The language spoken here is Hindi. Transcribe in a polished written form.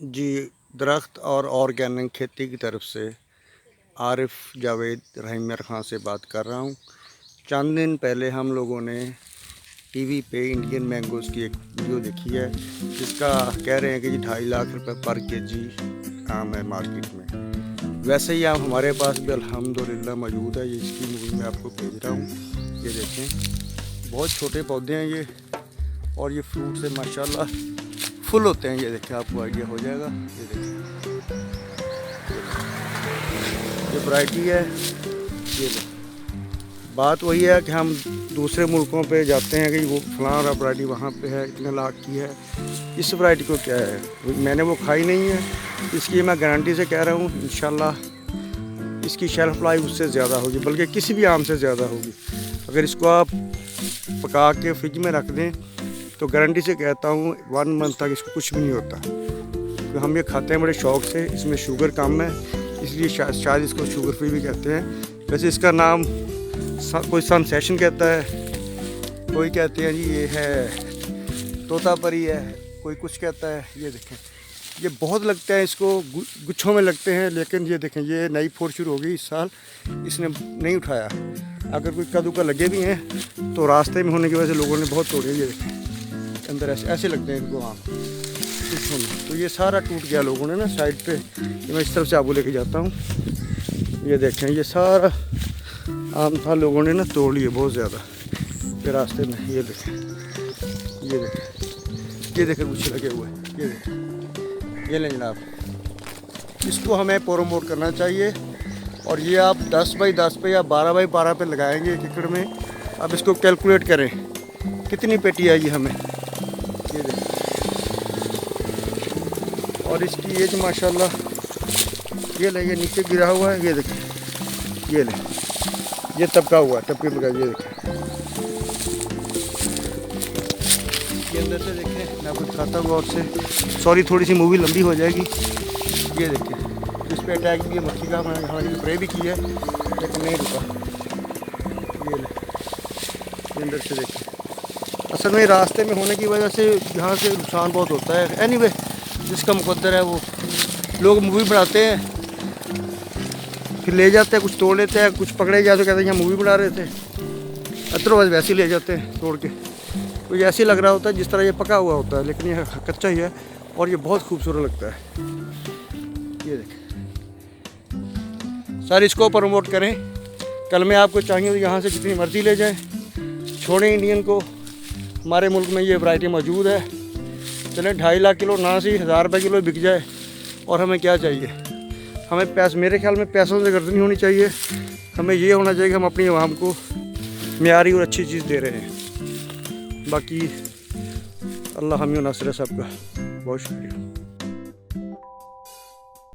जी, दरख्त और ऑर्गेनिक खेती की तरफ से आरिफ जावेद रहीमर खां से बात कर रहा हूँ। चंद दिन पहले हम लोगों ने टीवी पे इंडियन मैंगोज़ की एक वीडियो देखी है, जिसका कह रहे हैं कि 2.5 लाख रुपए पर केजी आम है मार्केट में। वैसे ही आम हमारे पास भी अल्हम्दुलिल्लाह मौजूद है। ये इसकी मूवी मैं आपको भेज रहा हूँ। ये देखें, बहुत छोटे पौधे हैं ये, और ये फ्रूट से माशाल्लाह फुल होते हैं। ये देखें, आपको आइडिया हो जाएगा। ये देखें, ये वैरायटी है। ये देखें, बात वही है कि हम दूसरे मुल्कों पे जाते हैं कि वो फलां वैरायटी वहाँ पे है, इतने लाख की है। इस वैरायटी को क्या है, मैंने वो खाई नहीं है, इसकी मैं गारंटी से कह रहा हूँ इंशाल्लाह इसकी शेल्फ़ लाइफ उससे ज़्यादा होगी, बल्कि किसी भी आम से ज़्यादा होगी। अगर इसको आप पका के फ्रिज में रख दें तो गारंटी से कहता हूँ 1 मंथ तक इसको कुछ भी नहीं होता। तो हम ये खाते हैं बड़े शौक़ से। इसमें शुगर कम है, इसलिए शायद इसको शुगर फ्री भी कहते हैं। वैसे इसका नाम कोई सनसेशन कहता है, कोई कहते हैं जी ये है तोतापरी है, कोई कुछ कहता है। ये देखें, ये बहुत लगते हैं, इसको गुच्छों में लगते हैं, लेकिन ये देखें, ये नई फोड़ शुरू हो गई इस साल, इसने नहीं उठाया। अगर कोई कद्दू का लगे भी हैं तो रास्ते में होने की वजह से लोगों ने बहुत तोड़े। ये देखें, अंदर ऐसे लगते हैं इनको आम गुच्छों में। तो ये सारा टूट गया लोगों ने ना साइड पे। ये मैं इस तरफ से आपको लेके जाता हूँ। ये देखें, ये सारा आम था, लोगों ने ना तोड़ लिए बहुत ज़्यादा ये रास्ते में। ये देखें, ये देखें, ये देखें कुछ लगे हुए हैं। ये देखें, ये लें जनाब, इसको हमें प्रोमोट करना चाहिए। और ये आप 10 बाई 10 पे या 12 बाई 12 पे लगाएंगे 1 एकड़ में। अब इसको कैलकुलेट करें कितनी पेटी आएगी हमें। ये देखें, और इसकी एज माशाल्लाह, ये ले, ये नीचे गिरा हुआ है। ये देखें, ये ले, ये टपका हुआ है, टपके में। ये देखें, ये अंदर से देखें, मैं आपको दिखाता हूँ और से। सॉरी, थोड़ी सी मूवी लंबी हो जाएगी। ये देखें, इस पर अटैक भी है मक्खी का, हमारी स्प्रे भी की है लेकिन नहीं रुका। ये ले, ये अंदर से देखें। असल में रास्ते में होने की वजह से यहाँ से नुकसान बहुत होता है। एनीवे, जिसका मुकद्दर है वो, लोग मूवी बनाते हैं फिर ले जाते हैं, कुछ तोड़ लेते हैं, कुछ पकड़े जाए तो कहते हैं यहाँ मूवी बना रहे थे, अदरवाइज वैसे ही ले जाते हैं तोड़ के। तो ये ऐसे ही लग रहा होता है जिस तरह ये पका हुआ होता है, लेकिन ये कच्चा ही है और ये बहुत खूबसूरत लगता है। ये देखें सर, इसको प्रमोट करें। कल में आपको चाहिए तो यहाँ से जितनी मर्ज़ी ले जाएं, छोड़ें इंडियन को। हमारे मुल्क में ये वैरायटी मौजूद है। चलें 2.5 लाख किलो ना सी 1000 रुपये किलो बिक जाए, और हमें क्या चाहिए। हमें पैसे, मेरे ख्याल में पैसों से गर्द नहीं होनी चाहिए। हमें ये होना चाहिए कि हम अपनी आवाम को मेयारी और अच्छी चीज़ दे रहे हैं। बाकी अल्लाह हामी नासिर है सबका। बहुत शुक्रिया।